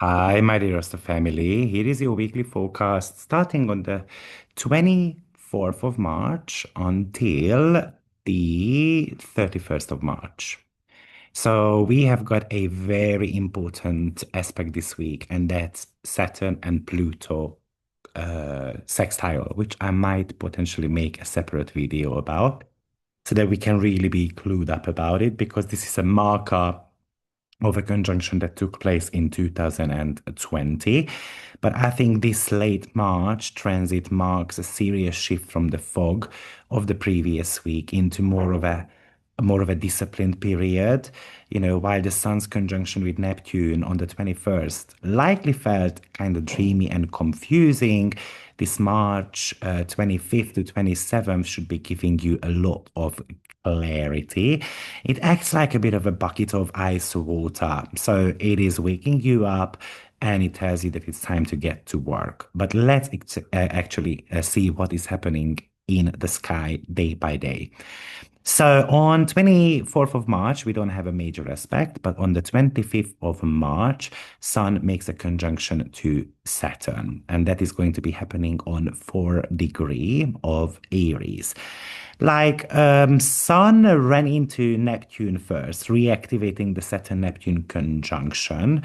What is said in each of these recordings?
Hi, my dearest family. Here is your weekly forecast starting on the 24th of March until the 31st of March. So we have got a very important aspect this week, and that's Saturn and Pluto sextile, which I might potentially make a separate video about so that we can really be clued up about it because this is a marker of a conjunction that took place in 2020. But I think this late March transit marks a serious shift from the fog of the previous week into more of a disciplined period. While the Sun's conjunction with Neptune on the 21st likely felt kind of dreamy and confusing, this March 25th to 27th should be giving you a lot of clarity. It acts like a bit of a bucket of ice water. So it is waking you up and it tells you that it's time to get to work. But let's actually see what is happening in the sky day by day. So on 24th of March, we don't have a major aspect, but on the 25th of March, Sun makes a conjunction to Saturn, and that is going to be happening on 4 degree of Aries. Sun ran into Neptune first, reactivating the Saturn-Neptune conjunction.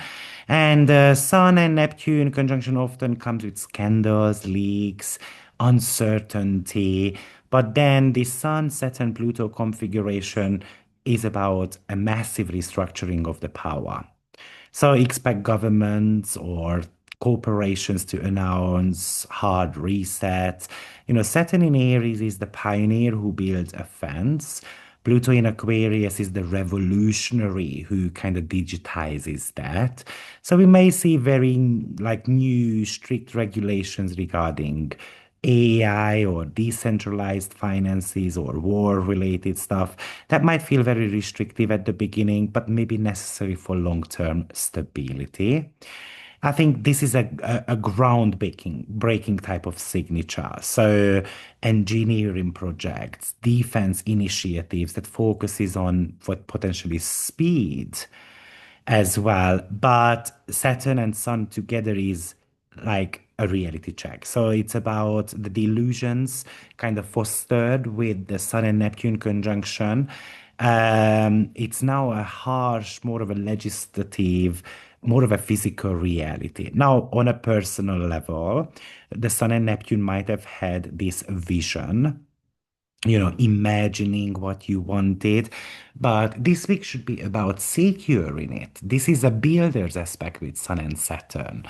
And Sun and Neptune conjunction often comes with scandals, leaks, uncertainty. But then the Sun, Saturn, Pluto configuration is about a massive restructuring of the power. So expect governments or corporations to announce hard resets. Saturn in Aries is the pioneer who builds a fence. Pluto in Aquarius is the revolutionary who kind of digitizes that. So we may see very new strict regulations regarding AI or decentralized finances or war related stuff that might feel very restrictive at the beginning, but maybe necessary for long-term stability. I think this is a breaking type of signature. So engineering projects, defense initiatives that focuses on what potentially speed as well. But Saturn and Sun together is like a reality check. So it's about the delusions kind of fostered with the Sun and Neptune conjunction. It's now a harsh, more of a legislative, more of a physical reality. Now, on a personal level, the Sun and Neptune might have had this vision, imagining what you wanted. But this week should be about securing it. This is a builder's aspect with Sun and Saturn.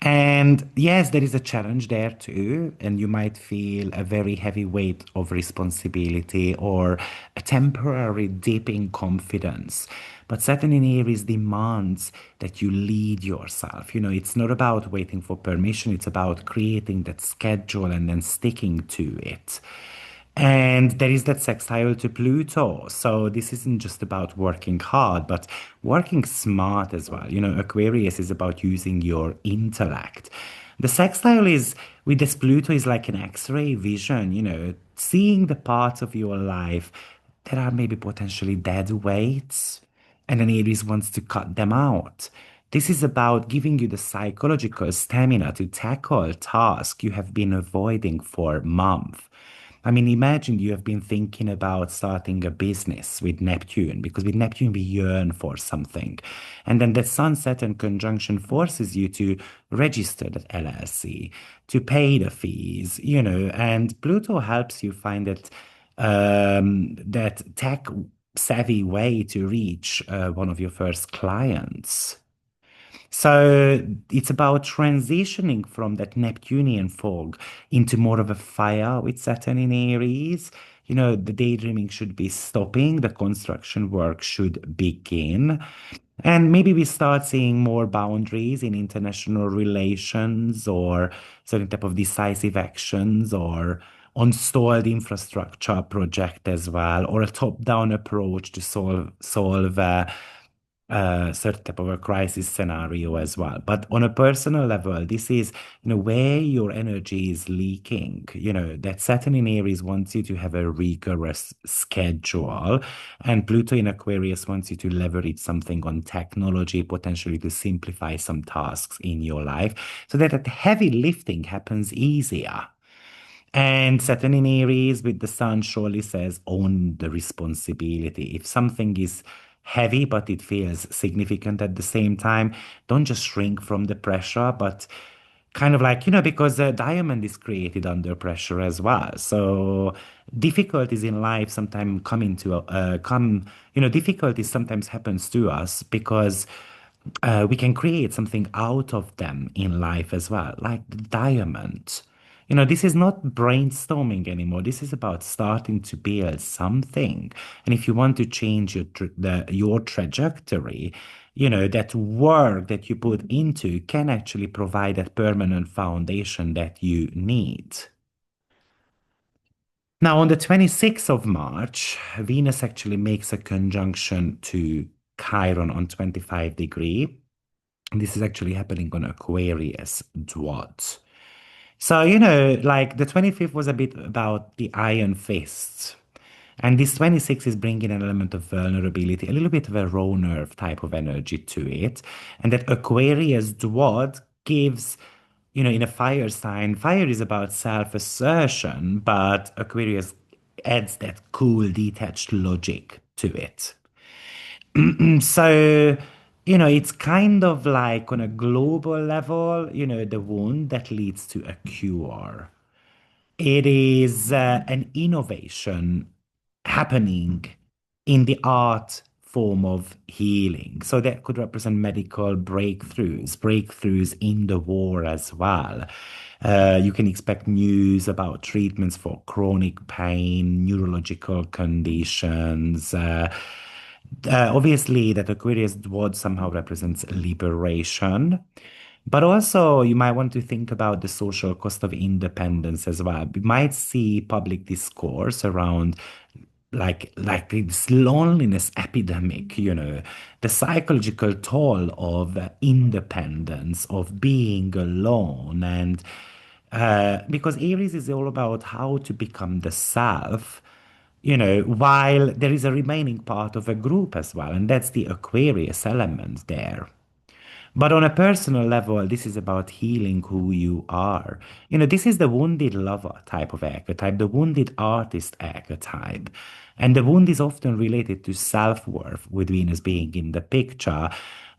And yes, there is a challenge there too. And you might feel a very heavy weight of responsibility or a temporary dip in confidence. But Saturn in Aries demands that you lead yourself. It's not about waiting for permission, it's about creating that schedule and then sticking to it. And there is that sextile to Pluto. So this isn't just about working hard, but working smart as well. Aquarius is about using your intellect. The sextile is with this Pluto is like an X-ray vision, seeing the parts of your life that are maybe potentially dead weights, and then Aries wants to cut them out. This is about giving you the psychological stamina to tackle tasks you have been avoiding for months. I mean, imagine you have been thinking about starting a business with Neptune, because with Neptune we yearn for something. And then the Sun Saturn conjunction forces you to register that LLC, to pay the fees, and Pluto helps you find that tech savvy way to reach one of your first clients. So it's about transitioning from that Neptunian fog into more of a fire with Saturn in Aries. The daydreaming should be stopping, the construction work should begin. And maybe we start seeing more boundaries in international relations or certain type of decisive actions or on stalled infrastructure project as well, or a top-down approach to solve certain type of a crisis scenario as well. But on a personal level, this is, where your energy is leaking. That Saturn in Aries wants you to have a rigorous schedule, and Pluto in Aquarius wants you to leverage something on technology, potentially to simplify some tasks in your life, so that heavy lifting happens easier. And Saturn in Aries with the sun surely says own the responsibility. If something is heavy, but it feels significant at the same time, don't just shrink from the pressure, but kind of like, because the diamond is created under pressure as well. So difficulties in life sometimes difficulties sometimes happens to us because we can create something out of them in life as well, like the diamond. This is not brainstorming anymore. This is about starting to build something. And if you want to change your trajectory, that work that you put into can actually provide that permanent foundation that you need. Now, on the 26th of March, Venus actually makes a conjunction to Chiron on 25 degree. This is actually happening on Aquarius dwat. So, like the 25th was a bit about the iron fist. And this 26 is bringing an element of vulnerability, a little bit of a raw nerve type of energy to it. And that Aquarius dwad gives, in a fire sign, fire is about self-assertion, but Aquarius adds that cool, detached logic to it. So, it's kind of like on a global level, the wound that leads to a cure. It is an innovation happening in the art form of healing. So that could represent medical breakthroughs in the war as well. You can expect news about treatments for chronic pain, neurological conditions. Obviously, that Aquarius word somehow represents liberation. But also, you might want to think about the social cost of independence as well. We might see public discourse around like this loneliness epidemic, the psychological toll of independence, of being alone, and because Aries is all about how to become the self, while there is a remaining part of a group as well, and that's the Aquarius element there. But on a personal level, this is about healing who you are. This is the wounded lover type of archetype, the wounded artist archetype. And the wound is often related to self-worth, with Venus being in the picture.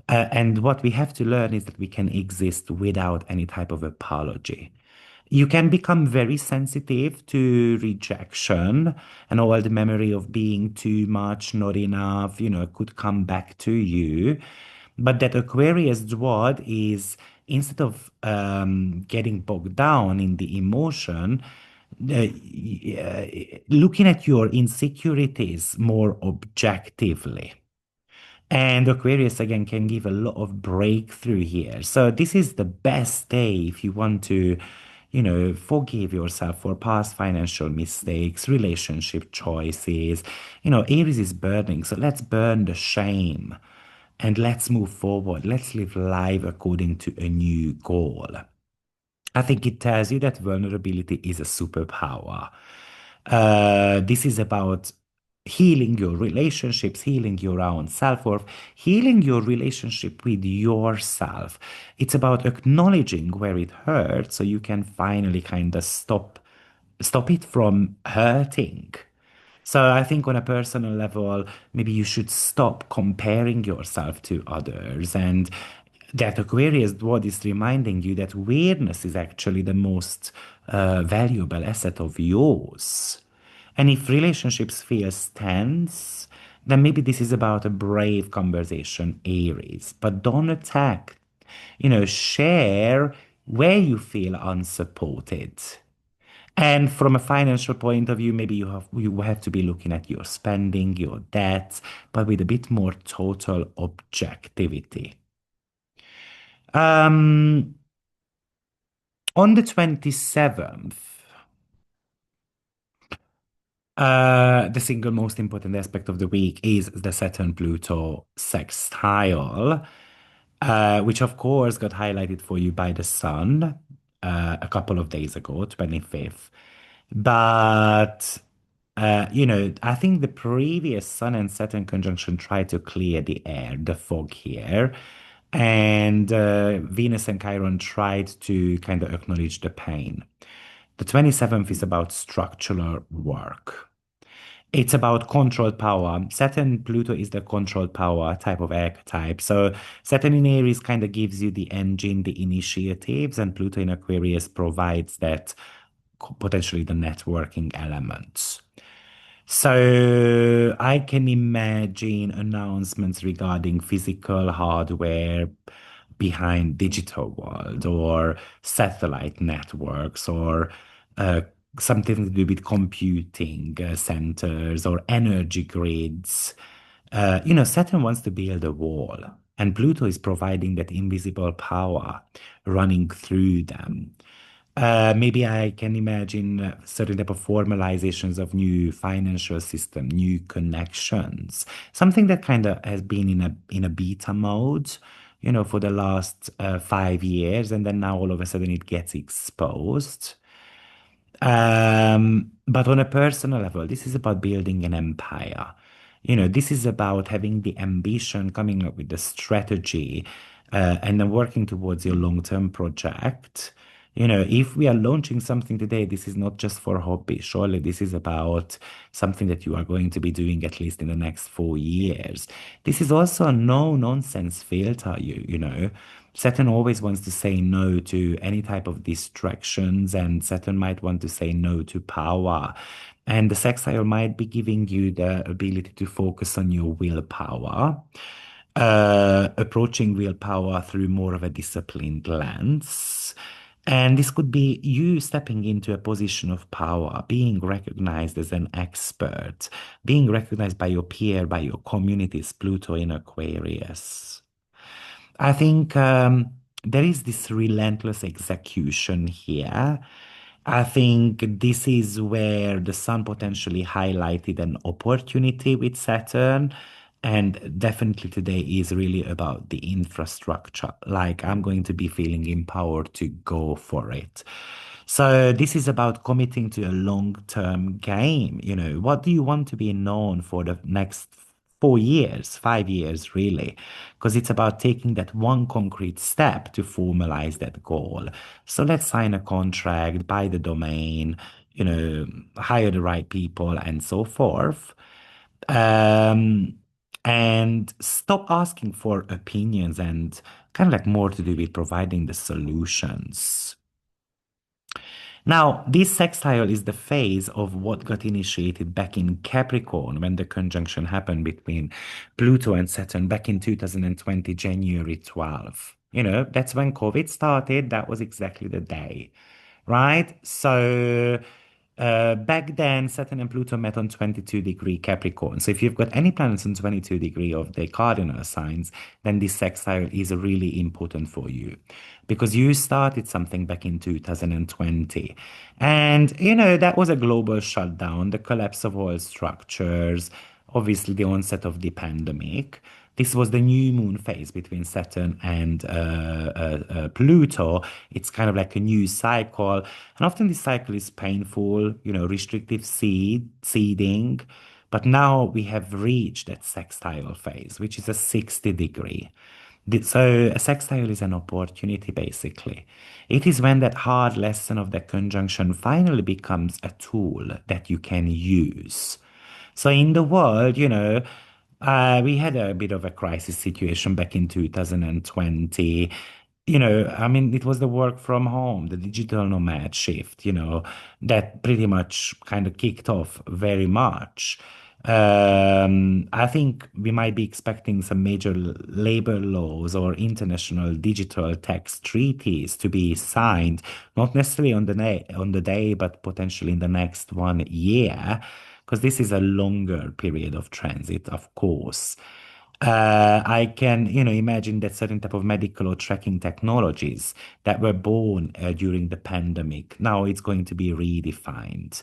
And what we have to learn is that we can exist without any type of apology. You can become very sensitive to rejection, and all the memory of being too much, not enough, could come back to you. But that Aquarius dwad is, instead of getting bogged down in the emotion, looking at your insecurities more objectively. And Aquarius again can give a lot of breakthrough here. So this is the best day if you want to, forgive yourself for past financial mistakes, relationship choices. Aries is burning, so let's burn the shame and let's move forward. Let's live life according to a new goal. I think it tells you that vulnerability is a superpower. This is about healing your relationships, healing your own self-worth, healing your relationship with yourself. It's about acknowledging where it hurts so you can finally kind of stop it from hurting. So I think on a personal level, maybe you should stop comparing yourself to others. And that Aquarius what is reminding you that weirdness is actually the most valuable asset of yours. And if relationships feel tense, then maybe this is about a brave conversation, Aries. But don't attack. Share where you feel unsupported. And from a financial point of view, maybe you have to be looking at your spending, your debts, but with a bit more total objectivity. Um, on the 27th, The single most important aspect of the week is the Saturn-Pluto sextile, which of course got highlighted for you by the sun a couple of days ago, 25th. But I think the previous Sun and Saturn conjunction tried to clear the air, the fog here. And Venus and Chiron tried to kind of acknowledge the pain. The 27th is about structural work. It's about controlled power. Saturn, Pluto is the controlled power type of archetype. So Saturn in Aries kind of gives you the engine, the initiatives, and Pluto in Aquarius provides that potentially the networking elements. So I can imagine announcements regarding physical hardware behind digital world or satellite networks or uh, something to do with computing centers or energy grids. Saturn wants to build a wall, and Pluto is providing that invisible power running through them. Maybe I can imagine certain type of formalizations of new financial system, new connections, something that kind of has been in a beta mode, for the last 5 years, and then now all of a sudden it gets exposed. But on a personal level, this is about building an empire. This is about having the ambition, coming up with the strategy, and then working towards your long-term project. If we are launching something today, this is not just for hobby. Surely this is about something that you are going to be doing at least in the next 4 years. This is also a no-nonsense filter, Saturn always wants to say no to any type of distractions, and Saturn might want to say no to power. And the sextile might be giving you the ability to focus on your willpower, approaching willpower through more of a disciplined lens. And this could be you stepping into a position of power, being recognized as an expert, being recognized by your peer, by your communities, Pluto in Aquarius. I think there is this relentless execution here. I think this is where the sun potentially highlighted an opportunity with Saturn. And definitely today is really about the infrastructure. Like I'm going to be feeling empowered to go for it. So this is about committing to a long-term game. What do you want to be known for the next 4 years, 5 years, really? Because it's about taking that one concrete step to formalize that goal. So let's sign a contract, buy the domain, hire the right people, and so forth. Um, and stop asking for opinions and kind of like more to do with providing the solutions. Now, this sextile is the phase of what got initiated back in Capricorn when the conjunction happened between Pluto and Saturn back in 2020, January 12th. That's when COVID started. That was exactly the day, right? So back then, Saturn and Pluto met on 22-degree Capricorn. So if you've got any planets on 22-degree of the cardinal signs, then this sextile is really important for you because you started something back in 2020. And, that was a global shutdown, the collapse of all structures, obviously the onset of the pandemic. This was the new moon phase between Saturn and Pluto. It's kind of like a new cycle. And often this cycle is painful, restrictive seeding. But now we have reached that sextile phase, which is a 60-degree. So a sextile is an opportunity, basically. It is when that hard lesson of the conjunction finally becomes a tool that you can use. So in the world, we had a bit of a crisis situation back in 2020. I mean, it was the work from home, the digital nomad shift, that pretty much kind of kicked off very much. I think we might be expecting some major labor laws or international digital tax treaties to be signed, not necessarily on the day, but potentially in the next 1 year, because this is a longer period of transit, of course. I can, imagine that certain type of medical or tracking technologies that were born during the pandemic, now it's going to be redefined.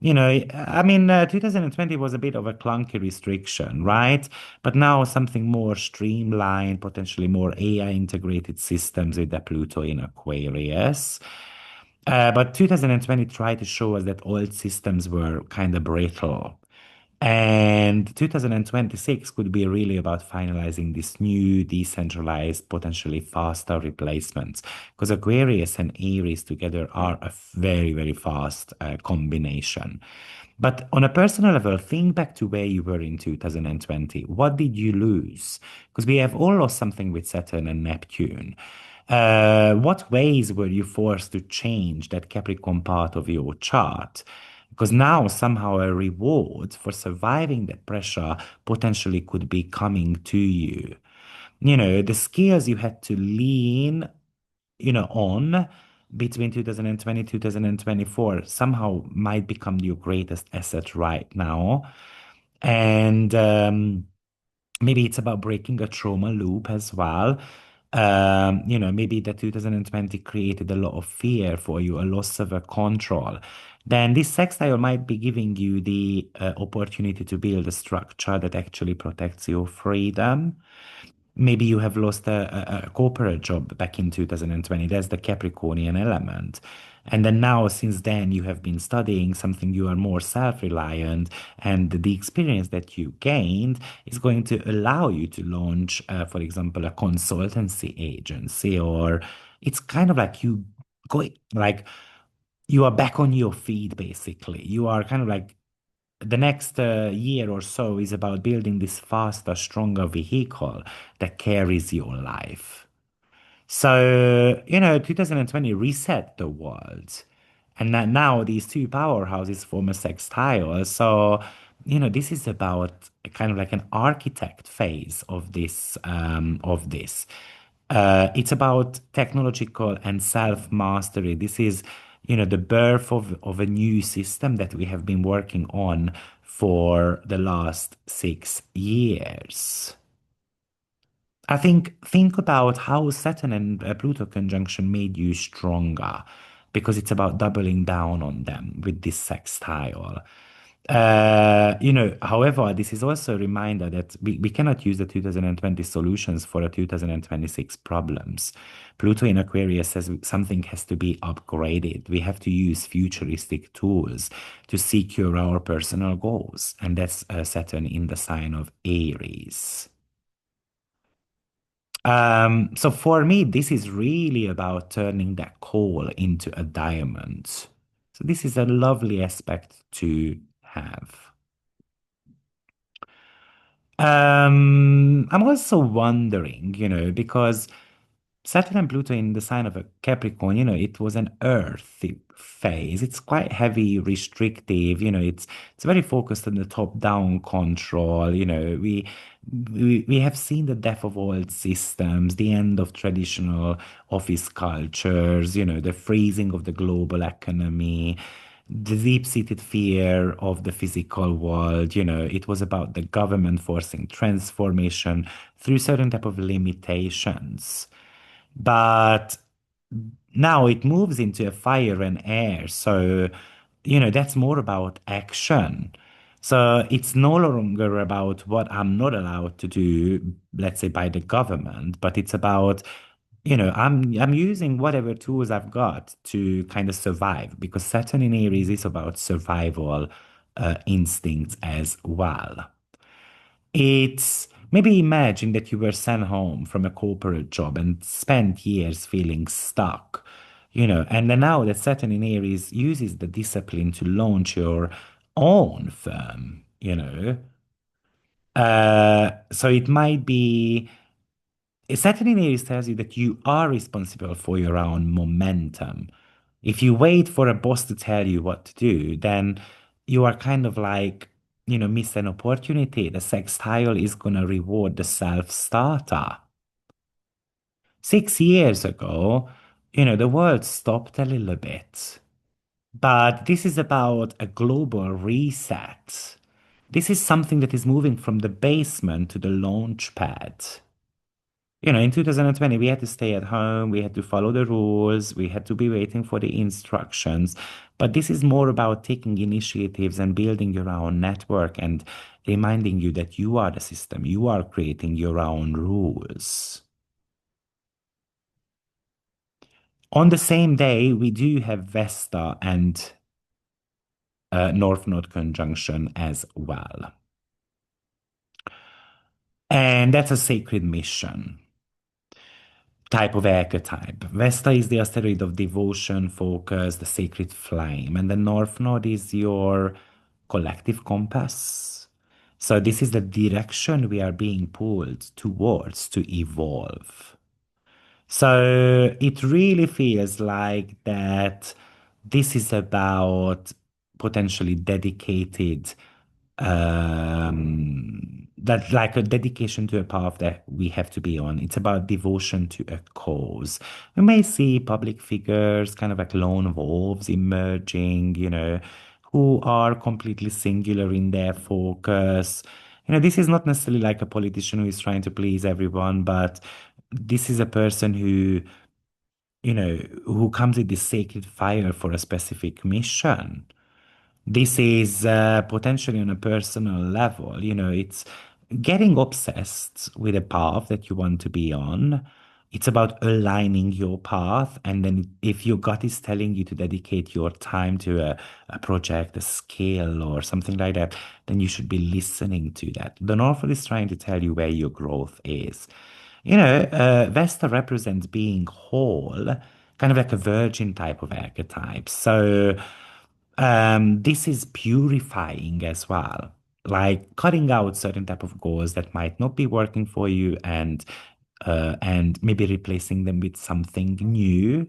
I mean, 2020 was a bit of a clunky restriction, right? But now something more streamlined, potentially more AI integrated systems with the Pluto in Aquarius. But 2020 tried to show us that old systems were kind of brittle. And 2026 could be really about finalizing this new, decentralized, potentially faster replacements. Because Aquarius and Aries together are a very, very fast combination. But on a personal level, think back to where you were in 2020. What did you lose? Because we have all lost something with Saturn and Neptune. What ways were you forced to change that Capricorn part of your chart? Because now somehow a reward for surviving that pressure potentially could be coming to you. The skills you had to lean, on between 2020 2024 somehow might become your greatest asset right now. And maybe it's about breaking a trauma loop as well. Maybe the 2020 created a lot of fear for you, a loss of a control. Then this sextile might be giving you the opportunity to build a structure that actually protects your freedom. Maybe you have lost a corporate job back in 2020. That's the Capricornian element. And then now, since then, you have been studying something, you are more self-reliant, and the experience that you gained is going to allow you to launch, for example, a consultancy agency, or it's kind of like you go like you are back on your feet, basically. You are kind of like the next year or so is about building this faster, stronger vehicle that carries your life. So, 2020 reset the world. And that now these two powerhouses form a sextile. So, this is about kind of like an architect phase of this. It's about technological and self-mastery. This is, the birth of a new system that we have been working on for the last 6 years. Think about how Saturn and Pluto conjunction made you stronger because it's about doubling down on them with this sextile. However, this is also a reminder that we cannot use the 2020 solutions for the 2026 problems. Pluto in Aquarius says something has to be upgraded. We have to use futuristic tools to secure our personal goals. And that's Saturn in the sign of Aries. So for me, this is really about turning that coal into a diamond. So this is a lovely aspect to have. I'm also wondering, because Saturn and Pluto in the sign of a Capricorn, it was an earthy phase. It's quite heavy, restrictive, it's very focused on the top-down control. We have seen the death of old systems, the end of traditional office cultures, the freezing of the global economy, the deep-seated fear of the physical world. It was about the government forcing transformation through certain type of limitations. But now it moves into a fire and air. So, that's more about action. So it's no longer about what I'm not allowed to do, let's say by the government, but it's about, I'm using whatever tools I've got to kind of survive because Saturn in Aries is about survival instincts as well. It's maybe imagine that you were sent home from a corporate job and spent years feeling stuck, and then now that Saturn in Aries uses the discipline to launch your own firm, so it might be Saturn in Aries tells you that you are responsible for your own momentum. If you wait for a boss to tell you what to do, then you are kind of like, miss an opportunity. The sextile is going to reward the self-starter. 6 years ago, the world stopped a little bit. But this is about a global reset. This is something that is moving from the basement to the launch pad. In 2020, we had to stay at home, we had to follow the rules, we had to be waiting for the instructions. But this is more about taking initiatives and building your own network and reminding you that you are the system, you are creating your own rules. On the same day, we do have Vesta and North Node conjunction as well. And that's a sacred mission type of archetype. Vesta is the asteroid of devotion, focus, the sacred flame, and the North Node is your collective compass. So this is the direction we are being pulled towards to evolve. So it really feels like that this is about potentially dedicated that like a dedication to a path that we have to be on. It's about devotion to a cause. We may see public figures, kind of like lone wolves emerging, who are completely singular in their focus. This is not necessarily like a politician who is trying to please everyone, but this is a person who comes with this sacred fire for a specific mission. This is potentially on a personal level. It's getting obsessed with a path that you want to be on. It's about aligning your path. And then if your gut is telling you to dedicate your time to a project, a skill, or something like that, then you should be listening to that. The North is trying to tell you where your growth is. Vesta represents being whole, kind of like a virgin type of archetype. So this is purifying as well, like cutting out certain type of goals that might not be working for you and maybe replacing them with something new.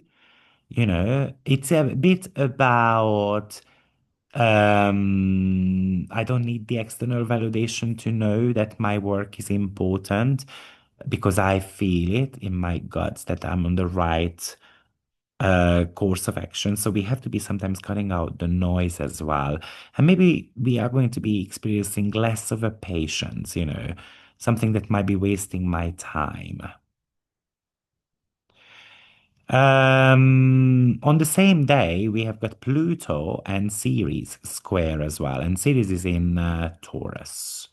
It's a bit about I don't need the external validation to know that my work is important because I feel it in my guts that I'm on the right course of action. So we have to be sometimes cutting out the noise as well. And maybe we are going to be experiencing less of a patience, something that might be wasting my time. On the same day, we have got Pluto and Ceres square as well. And Ceres is in Taurus.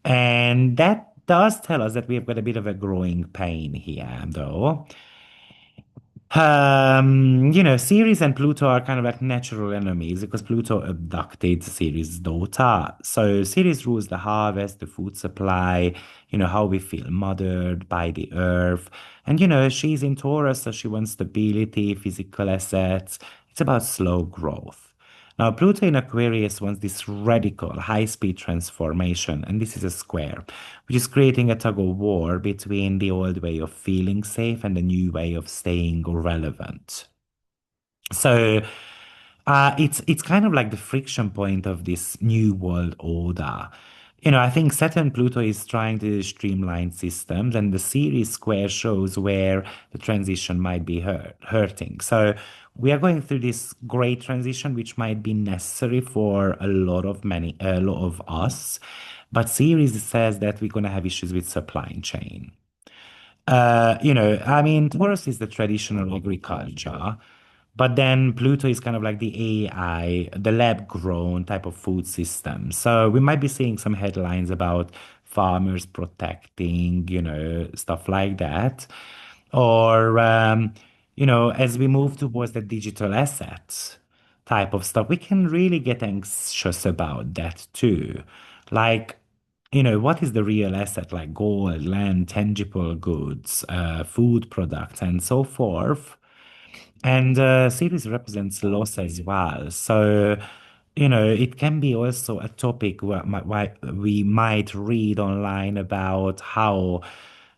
And that does tell us that we have got a bit of a growing pain here, though. Ceres and Pluto are kind of like natural enemies because Pluto abducted Ceres' daughter. So Ceres rules the harvest, the food supply, how we feel mothered by the earth. And, she's in Taurus, so she wants stability, physical assets. It's about slow growth. Now, Pluto in Aquarius wants this radical, high-speed transformation, and this is a square, which is creating a tug of war between the old way of feeling safe and the new way of staying relevant. So it's kind of like the friction point of this new world order. I think Saturn Pluto is trying to streamline systems, and the series square shows where the transition might be hurting. So we are going through this great transition, which might be necessary for a lot of us. But series says that we're going to have issues with supply chain. I mean, Taurus is the traditional agriculture, but then Pluto is kind of like the AI, the lab grown type of food system. So we might be seeing some headlines about farmers protecting, stuff like that. Or, as we move towards the digital assets type of stuff, we can really get anxious about that too. Like, what is the real asset like gold, land, tangible goods, food products, and so forth? And series represents loss as well. So, it can be also a topic where we might read online about how,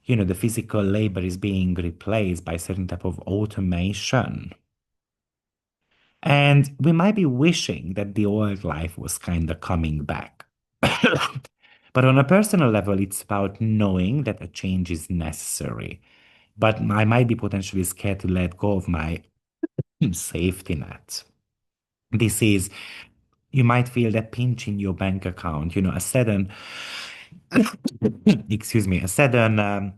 the physical labor is being replaced by certain type of automation. And we might be wishing that the old life was kind of coming back. But on a personal level, it's about knowing that a change is necessary. But I might be potentially scared to let go of my safety net. This is, you might feel that pinch in your bank account, a sudden, excuse me, a sudden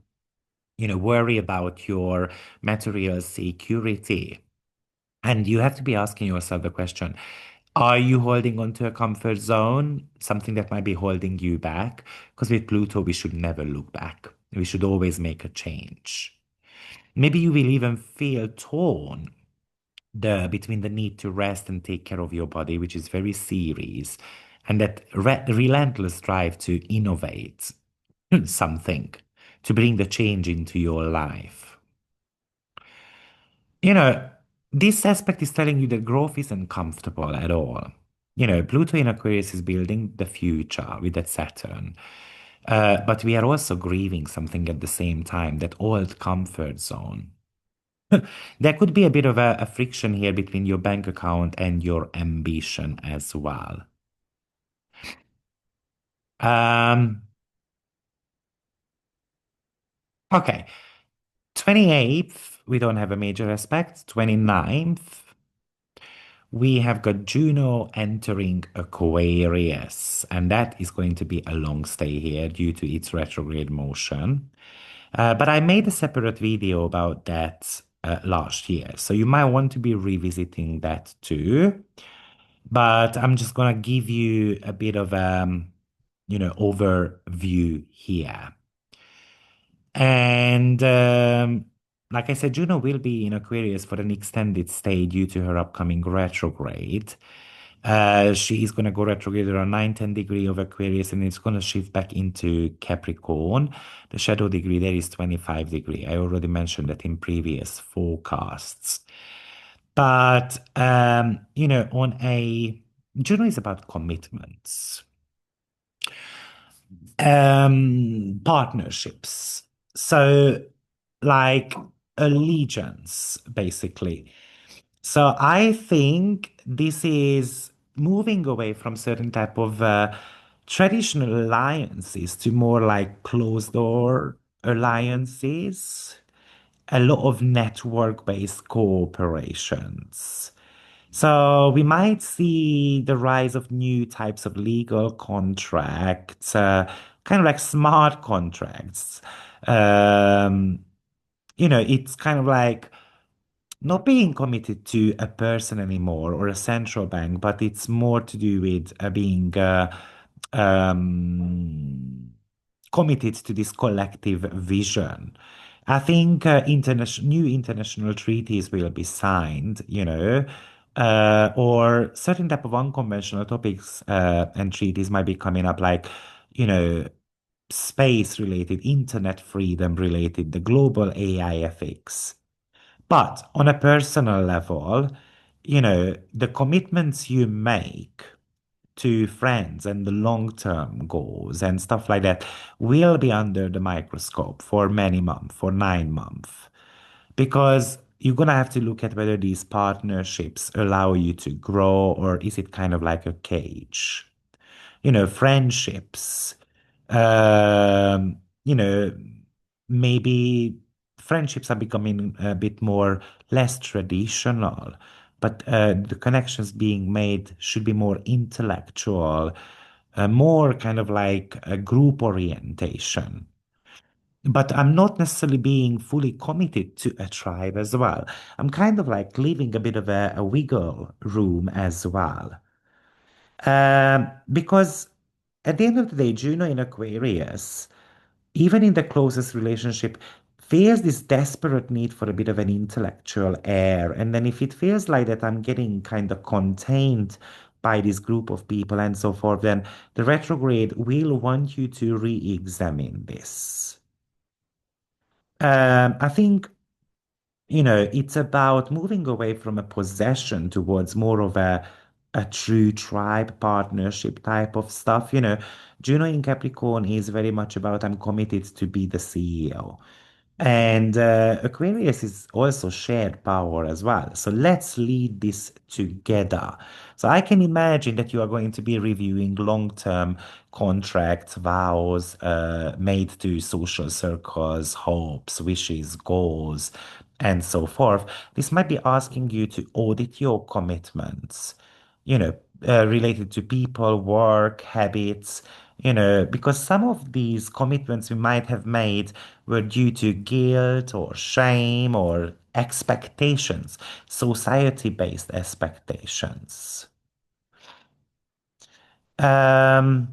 worry about your material security. And you have to be asking yourself the question, are you holding on to a comfort zone, something that might be holding you back? Because with Pluto, we should never look back. We should always make a change. Maybe you will even feel torn between the need to rest and take care of your body, which is very serious, and that relentless drive to innovate something, to bring the change into your life. You know, this aspect is telling you that growth isn't comfortable at all. Pluto in Aquarius is building the future with that Saturn. But we are also grieving something at the same time, that old comfort zone. There could be a bit of a friction here between your bank account and your ambition as well. Um, okay. 28th, we don't have a major aspect. 29th, we have got Juno entering Aquarius, and that is going to be a long stay here due to its retrograde motion. But I made a separate video about that last year, so you might want to be revisiting that too. But I'm just gonna give you a bit of overview here. And like I said, Juno will be in Aquarius for an extended stay due to her upcoming retrograde. She is going to go retrograde around 9-10 degree of Aquarius, and it's going to shift back into Capricorn. The shadow degree there is 25 degree. I already mentioned that in previous forecasts. But, on a Juno is about commitments, partnerships. So, like allegiance, basically. So I think this is moving away from certain type of traditional alliances to more like closed door alliances, a lot of network-based cooperations. So we might see the rise of new types of legal contracts, kind of like smart contracts. Um, it's kind of like not being committed to a person anymore or a central bank, but it's more to do with being um, committed to this collective vision. I think new international treaties will be signed, or certain type of unconventional topics and treaties might be coming up, like, you know, space related, internet freedom related, the global AI ethics. But on a personal level, the commitments you make to friends and the long-term goals and stuff like that will be under the microscope for many months, for 9 months, because you're gonna have to look at whether these partnerships allow you to grow, or is it kind of like a cage? Friendships, you know, maybe friendships are becoming a bit more less traditional, but the connections being made should be more intellectual, more kind of like a group orientation. But I'm not necessarily being fully committed to a tribe as well. I'm kind of like leaving a bit of a wiggle room as well. Because at the end of the day, Juno in Aquarius, even in the closest relationship, feels this desperate need for a bit of an intellectual air. And then if it feels like that I'm getting kind of contained by this group of people and so forth, then the retrograde will want you to re-examine this. I think it's about moving away from a possession towards more of a true tribe partnership type of stuff. Juno in Capricorn is very much about I'm committed to be the CEO. And Aquarius is also shared power as well. So let's lead this together. So I can imagine that you are going to be reviewing long-term contracts, vows made to social circles, hopes, wishes, goals, and so forth. This might be asking you to audit your commitments, you know, related to people, work, habits. because some of these commitments we might have made were due to guilt or shame or expectations, society-based expectations. Um,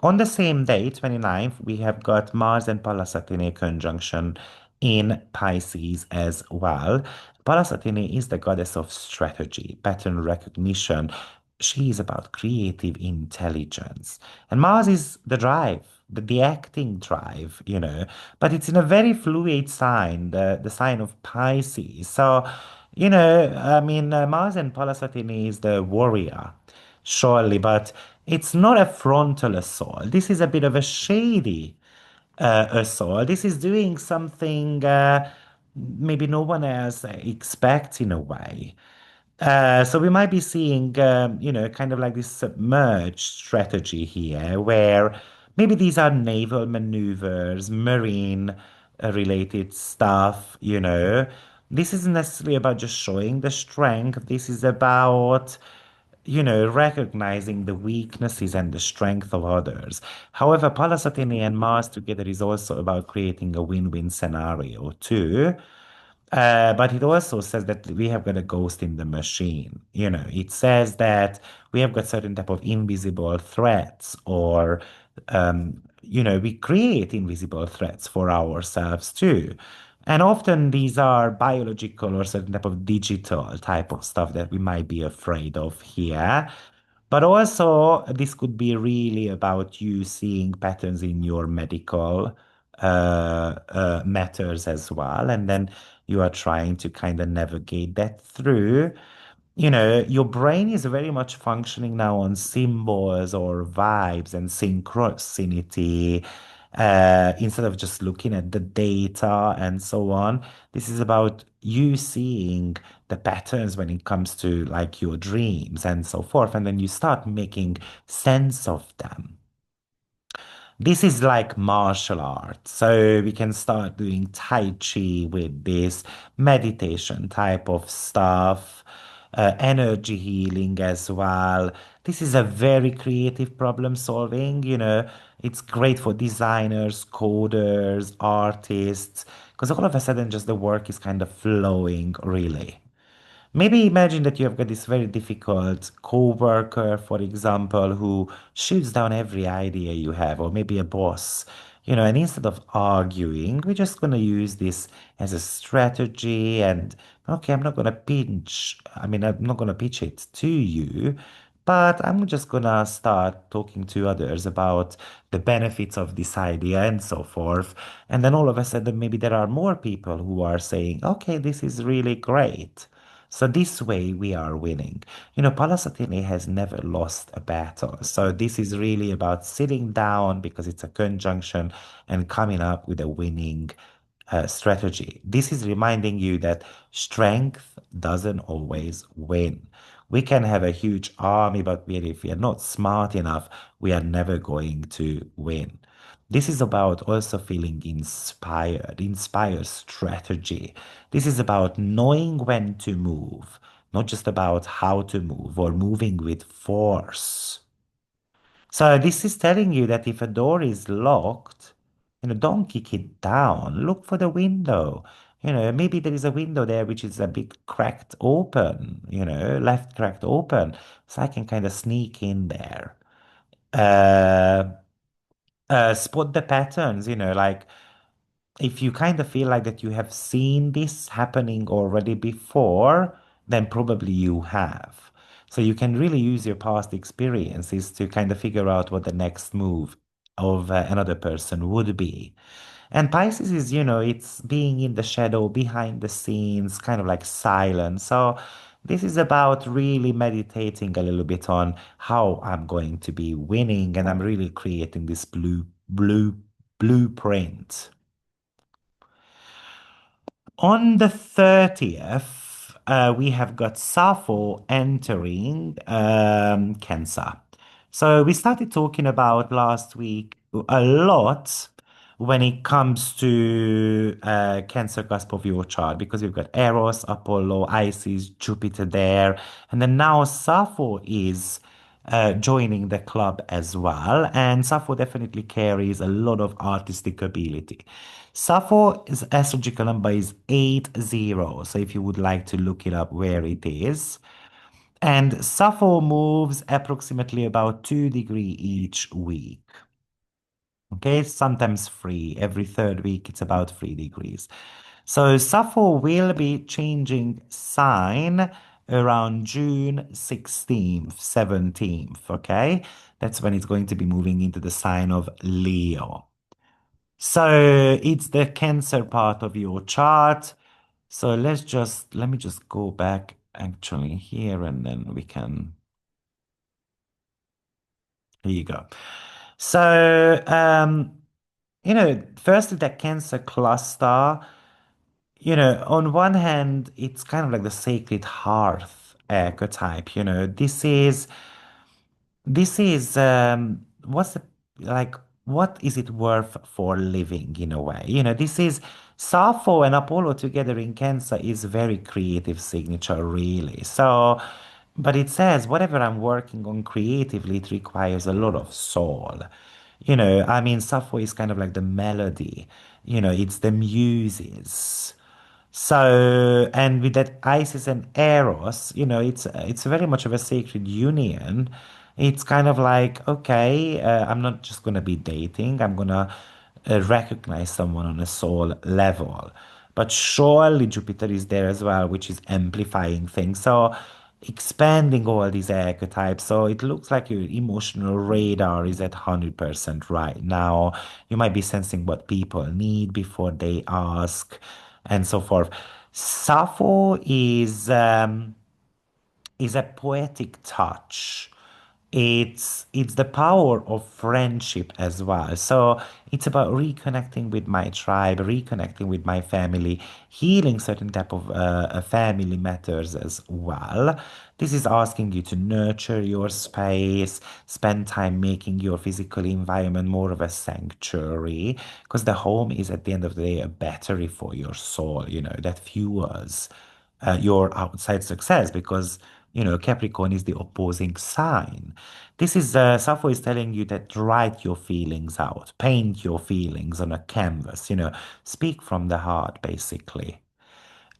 On the same day, 29th, we have got Mars and Pallas Athene conjunction in Pisces as well. Pallas Athene is the goddess of strategy, pattern recognition. She is about creative intelligence. And Mars is the drive, the acting drive, but it's in a very fluid sign, the sign of Pisces. So, I mean, Mars and Pallas Athene is the warrior surely, but it's not a frontal assault. This is a bit of a shady assault. This is doing something maybe no one else expects in a way. So we might be seeing, kind of like this submerged strategy here, where maybe these are naval maneuvers, marine related stuff, This isn't necessarily about just showing the strength. This is about recognizing the weaknesses and the strength of others. However, Pallas Athene and Mars together is also about creating a win-win scenario too. But it also says that we have got a ghost in the machine. It says that we have got certain type of invisible threats, or we create invisible threats for ourselves too. And often these are biological or certain type of digital type of stuff that we might be afraid of here. But also, this could be really about you seeing patterns in your medical matters as well. And then you are trying to kind of navigate that through. Your brain is very much functioning now on symbols or vibes and synchronicity, instead of just looking at the data and so on. This is about you seeing the patterns when it comes to like your dreams and so forth, and then you start making sense of them. This is like martial arts. So we can start doing Tai Chi with this meditation type of stuff, energy healing as well. This is a very creative problem solving. It's great for designers, coders, artists, because all of a sudden just the work is kind of flowing really. Maybe imagine that you have got this very difficult co-worker, for example, who shoots down every idea you have, or maybe a boss, and instead of arguing, we're just going to use this as a strategy. And okay, I'm not going to pitch it to you, but I'm just going to start talking to others about the benefits of this idea and so forth. And then all of a sudden, maybe there are more people who are saying, okay, this is really great. So this way we are winning. Pallas Athene has never lost a battle. So this is really about sitting down because it's a conjunction and coming up with a winning strategy. This is reminding you that strength doesn't always win. We can have a huge army, but if we are not smart enough, we are never going to win. This is about also feeling inspired strategy. This is about knowing when to move, not just about how to move or moving with force. So this is telling you that if a door is locked, don't kick it down. Look for the window. Maybe there is a window there which is a bit cracked open, left cracked open. So I can kind of sneak in there. Uh, spot the patterns, like if you kind of feel like that you have seen this happening already before, then probably you have. So you can really use your past experiences to kind of figure out what the next move of another person would be. And Pisces is, it's being in the shadow, behind the scenes, kind of like silent. So this is about really meditating a little bit on how I'm going to be winning, and I'm really creating this blueprint. On the 30th, we have got Sappho entering Cancer. So we started talking about last week a lot when it comes to Cancer cusp of your chart, because we've got Eros, Apollo, Isis, Jupiter there, and then now Sappho is joining the club as well. And Sappho definitely carries a lot of artistic ability. Sappho's astrological number is 80. So if you would like to look it up where it is. And Sappho moves approximately about 2 degrees each week. Okay, sometimes three. Every third week, it's about 3 degrees. So Sappho will be changing sign around June 16th, 17th. Okay, that's when it's going to be moving into the sign of Leo. So it's the Cancer part of your chart. So let me just go back actually here and then we can, here you go. So, firstly, the Cancer cluster, on one hand, it's kind of like the sacred hearth archetype, this is what's the like what is it worth for living in a way? This is Sappho and Apollo together in Cancer is very creative signature, really. So, but it says whatever I'm working on creatively, it requires a lot of soul. I mean, Sappho is kind of like the melody, it's the muses. So, and with that Isis and Eros, it's very much of a sacred union. It's kind of like, okay, I'm not just gonna be dating. I'm gonna recognize someone on a soul level. But surely Jupiter is there as well, which is amplifying things. So expanding all these archetypes. So it looks like your emotional radar is at 100% right now. You might be sensing what people need before they ask and so forth. Sappho is a poetic touch. It's the power of friendship as well. So it's about reconnecting with my tribe, reconnecting with my family, healing certain type of family matters as well. This is asking you to nurture your space, spend time making your physical environment more of a sanctuary, because the home is at the end of the day a battery for your soul, that fuels your outside success because Capricorn is the opposing sign. This is Sappho is telling you that write your feelings out, paint your feelings on a canvas, speak from the heart, basically.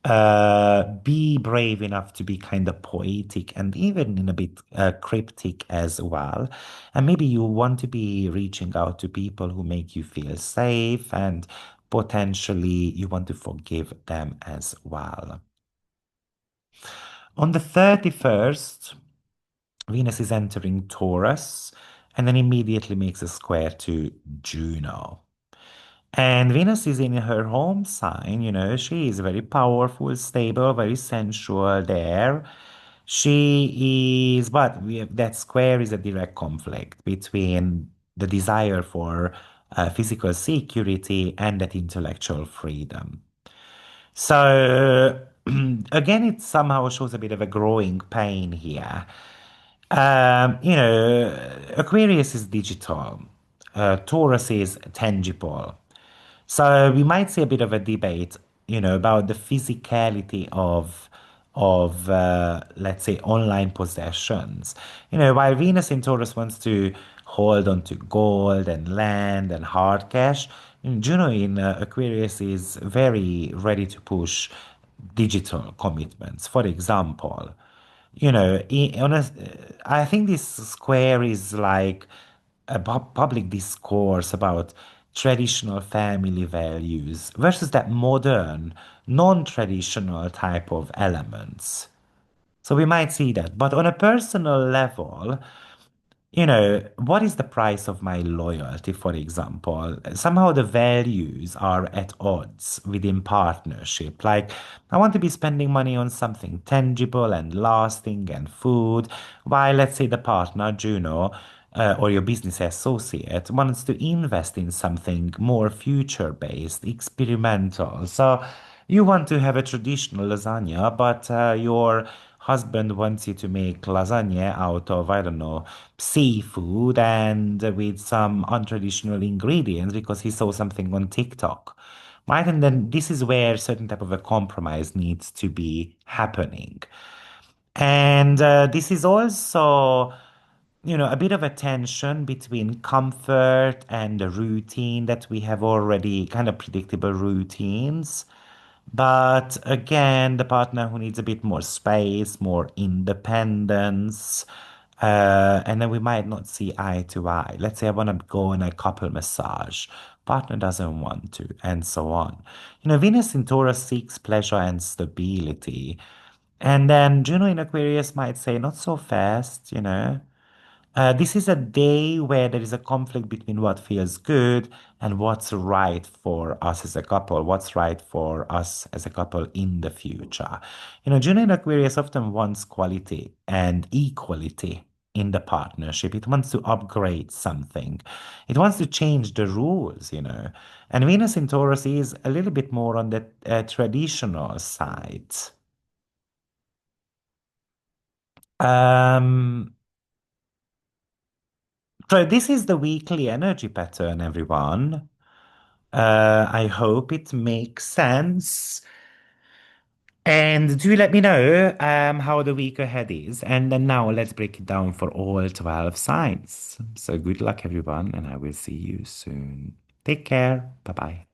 Be brave enough to be kind of poetic and even in a bit cryptic as well. And maybe you want to be reaching out to people who make you feel safe and potentially you want to forgive them as well. On the 31st, Venus is entering Taurus and then immediately makes a square to Juno. And Venus is in her home sign, she is very powerful, stable, very sensual there. But that square is a direct conflict between the desire for physical security and that intellectual freedom. So again, it somehow shows a bit of a growing pain here. Aquarius is digital, Taurus is tangible. So we might see a bit of a debate, about the physicality of let's say online possessions. While Venus in Taurus wants to hold on to gold and land and hard cash, Juno in Aquarius is very ready to push digital commitments. For example, I think this square is like a public discourse about traditional family values versus that modern, non-traditional type of elements. So we might see that. But on a personal level, what is the price of my loyalty, for example? Somehow the values are at odds within partnership. Like, I want to be spending money on something tangible and lasting and food, while let's say the partner, Juno, or your business associate wants to invest in something more future-based, experimental. So you want to have a traditional lasagna, but your husband wants you to make lasagna out of, I don't know, seafood and with some untraditional ingredients because he saw something on TikTok. Right? And then this is where certain type of a compromise needs to be happening. And this is also a bit of a tension between comfort and the routine that we have already, kind of predictable routines. But again, the partner who needs a bit more space, more independence, and then we might not see eye to eye. Let's say I want to go on a couple massage. Partner doesn't want to, and so on. Venus in Taurus seeks pleasure and stability. And then Juno in Aquarius might say, not so fast. This is a day where there is a conflict between what feels good and what's right for us as a couple, what's right for us as a couple in the future. Juno in Aquarius often wants quality and equality in the partnership. It wants to upgrade something. It wants to change the rules. And Venus in Taurus is a little bit more on the traditional side. Um, So this is the weekly energy pattern, everyone. I hope it makes sense. And do let me know how the week ahead is. And then now let's break it down for all 12 signs. So good luck, everyone, and I will see you soon. Take care. Bye bye.